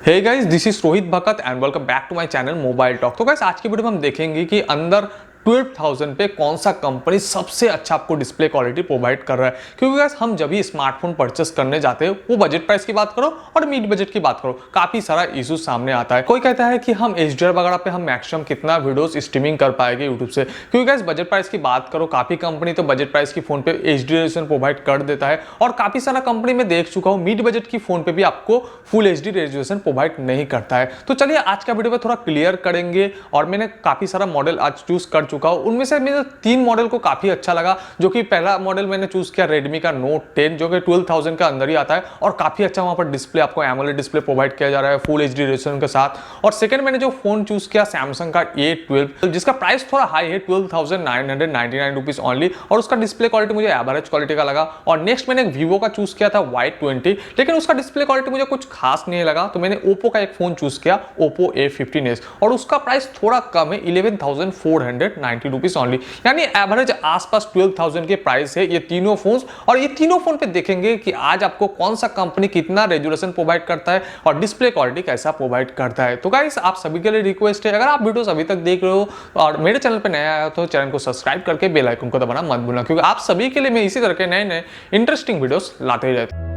Hey guys, this is Rohit Bhagat and welcome back to my channel mobile talk. तो guys, आज की video में हम देखेंगे कि अंदर 12,000 पे कौन सा कंपनी सबसे अच्छा आपको डिस्प्ले क्वालिटी प्रोवाइड कर रहा है। क्योंकि गाइस, हम जब भी स्मार्टफोन परचेस करने जाते हैं, वो बजट प्राइस की बात करो और मिड बजट की बात करो, काफी सारा इशू सामने आता है। कोई कहता है कि हम एचडीआर वगैरह पे हम मैक्सिमम कितना वीडियोस स्ट्रीमिंग कर पाएंगे यूट्यूब से। क्योंकि गाइस, बजट प्राइस की बात करो, काफी कंपनी तो बजट प्राइस की फोन पे एचडी रेजोल्यूशन प्रोवाइड कर देता है और काफी सारा कंपनी में देख चुका हूँ मिड बजट की फोन पे भी आपको फुल एचडी रेजोल्यूशन प्रोवाइड नहीं करता है। तो चलिए आज का वीडियो में थोड़ा क्लियर करेंगे और मैंने काफी सारा मॉडल आज चूज कर चुका हूँ। उनमें से मुझे 3 मॉडल को काफी अच्छा लगा। जो कि पहला मॉडल मैंने चूज किया रेडमी का नोट 10, जो कि 12,000 का अंदर ही आता है और काफी अच्छा वहां पर डिस्प्ले आपको एमोलेड डिस्प्ले प्रोवाइड किया जा रहा है फुल एचडी रेजोल्यूशन के साथ। और सेकंड मैंने जो फोन चूज किया सैमसंग का A12, जिसका प्राइस थोड़ा हाई है, 12,999 रुपीज ओनली, और उसका डिस्प्ले क्वालिटी मुझे एवरेज क्वालिटी का लगा। और नेक्स्ट मैंने वीवो का चूज किया था Y20, लेकिन उसका डिस्प्ले क्वालिटी मुझे कुछ खास नहीं लगा, तो मैंने ओप्पो का एक फोन चूज किया ओप्पो A15s, और उसका प्राइस थोड़ा कम है, 11,490 रुपीज ओनली, यानी एवरेज आसपास 12,000 के प्राइस है ये तीनों फोन्स। और ये तीनों फोन पे देखेंगे कि आज आपको कौन सा कंपनी कितना रेजोल्यूशन प्रोवाइड करता है और डिस्प्ले क्वालिटी कैसा प्रोवाइड करता है। तो गाइस, आप सभी के लिए रिक्वेस्ट है, अगर आप वीडियोस अभी तक देख रहे हो और मेरे चैनल पे नया आया हो तो चैनल को सब्सक्राइब करके बेल आइकन को दबाना मत भूलना, क्योंकि आप सभी के लिए मैं इसी तरह के नए नए इंटरेस्टिंग वीडियोस लाते ही रहता हूं।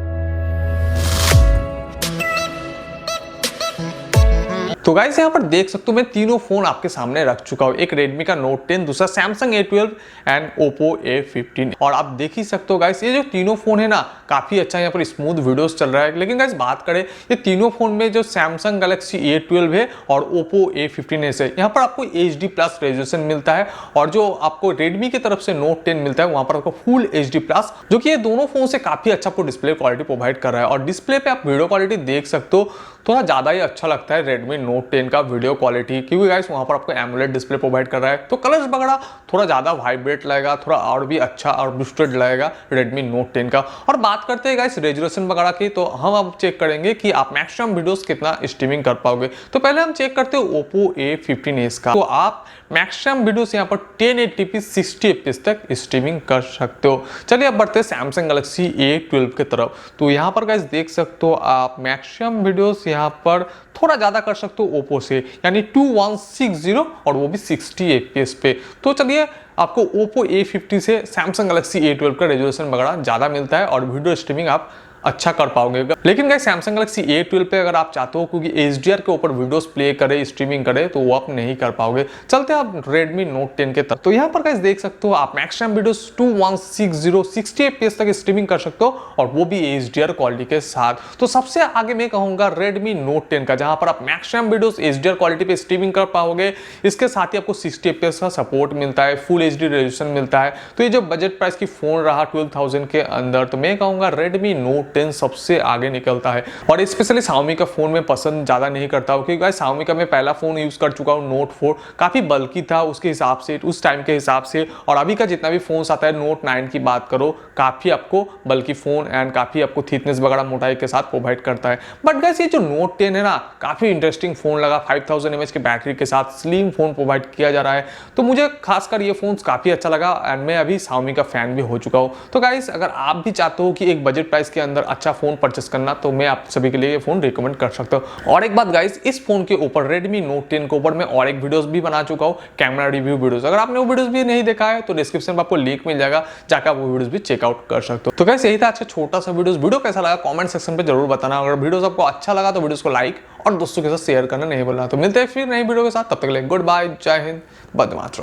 तो गाइस, यहाँ पर देख सकते हो मैं तीनों फोन आपके सामने रख चुका हूँ। एक रेडमी का नोट 10, दूसरा Samsung A12 and Oppo A15। और आप देख ही सकते हो गाइस, ये जो तीनों फोन है ना, काफी अच्छा यहाँ पर स्मूथ वीडियोस चल रहा है। लेकिन गाइस, बात करें ये तीनों फोन में जो सैमसंग गैलेक्सी A12 है और ओप्पो A15s है, यहाँ पर आपको HD प्लस रेजोल्यूशन मिलता है। और जो आपको रेडमी की तरफ से नोट 10 मिलता है, वहां पर आपको फुल HD प्लस, जो कि ये दोनों फोन से काफी अच्छा आपको डिस्प्ले क्वालिटी प्रोवाइड कर रहा है। और डिस्प्ले पे आप वीडियो क्वालिटी देख सकते हो, थोड़ा ज्यादा ही अच्छा लगता है रेडमी नोट 10 का वीडियो क्वालिटी, क्योंकि गाइस वहां पर आपको एमोलेड डिस्प्ले प्रोवाइड कर रहा है, तो कलर्स वगैरह थोड़ा ज्यादा वाइब्रेट लगेगा, थोड़ा और भी अच्छा और बूस्टेड लगेगा रेडमी नोट 10 का। और बात करते हैं गाइस रेजोल्यूशन वगैरह की, तो हम अब चेक करेंगे कि आप मैक्सिमम वीडियोस कितना स्ट्रीमिंग कर पाओगे। तो पहले हम चेक करते हैं ओप्पो A15s का। तो आप मैक्सिमम वीडियोस यहाँ पर 1080p 60 fps तक स्ट्रीमिंग कर सकते हो। चलिए अब बढ़ते हैं सैमसंग गैलेक्सी A12 की तरफ। तो यहाँ पर गाइस देख सकते हो आप मैक्सिमम वीडियोस यहाँ पर थोड़ा ज्यादा कर सकते हो ओप्पो से, यानी 2160 और वो भी 60 fps पे। तो चलिए, आपको ओप्पो A50 से सैमसंग गैलेक्सी A12 का रेजोल्यूशन वगैरह ज्यादा मिलता है और वीडियो स्ट्रीमिंग आप अच्छा कर पाओगे। लेकिन गाइस, सैमसंग गैलेक्सी A12 पे अगर आप चाहते हो क्योंकि HDR के ऊपर वीडियोस प्ले करे, स्ट्रीमिंग करे, तो वो आप नहीं कर पाओगे। चलते हैं आप रेडमी नोट 10 के तरफ। तो यहाँ पर गाइस देख सकते हो आप मैक्सिमम वीडियोस 2160 60 fps तक स्ट्रीमिंग कर सकते हो और वो भी HDR क्वालिटी के साथ। तो सबसे आगे मैं कहूंगा रेडमी नोट 10 का, जहां पर आप मैक्सिमम वीडियोस HDR क्वालिटी पे स्ट्रीमिंग कर पाओगे। इसके साथ ही आपको 60 fps का सपोर्ट मिलता है, फुल HD रेजोल्यूशन मिलता है। तो ये जो बजट प्राइस की फोन रहा 12,000 के अंदर, तो मैं कहूंगा रेडमी नोट 10 सबसे आगे निकलता है। और स्पेशली Xiaomi का फोन में पसंद ज्यादा नहीं करता हूं, क्योंकि Xiaomi का मैं पहला फोन यूज कर चुका हूं नोट 4, काफी बल्कि था उसके हिसाब से, उस टाइम के हिसाब से। और अभी का जितना भी फोन आता है, नोट 9 की बात करो, काफी आपको बल्कि फोन एंड काफी आपको थिकनेस वगैरह मोटाई के साथ प्रोवाइड करता है। बट गाइस, ये जो नोट 10 है ना, काफी इंटरेस्टिंग फोन लगा। 5000 mAh की बैटरी के साथ स्लिम फोन प्रोवाइड किया जा रहा है, तो मुझे खासकर ये फोन काफी अच्छा लगा एंड मैं अभी Xiaomi का फैन भी हो चुका हूं। तो गाइस, अगर आप भी चाहते हो कि एक बजट प्राइस के अंदर अच्छा फोन परचेस करना, तो मैं आप सभी के लिए ये फोन रिकमेंड कर सकता हूं। और एक बात गाइस, इस फोन के ऊपर रेडमी नोट 10 के ऊपर मैं और एक वीडियोस भी बना चुका हूं, कैमरा रिव्यू वीडियोस। अगर आपने वो वीडियोस भी नहीं देखा है तो डिस्क्रिप्शन में आपको लिंक मिल जाएगा, जाकर आप वो वीडियोस भी चेकआउट कर सकते हो। तो गाइस, यही था आज का छोटा सा वीडियो कैसा लगा कमेंट सेक्शन पे जरूर बताना। अगर वीडियोस आपको अच्छा लगा तो वीडियोस को लाइक और दोस्तों के साथ शेयर करना नहीं भूलना। तो मिलते हैं फिर नई वीडियो के साथ, तब तक के लिए गुड बाय, जय हिंद, वंदे मातरम।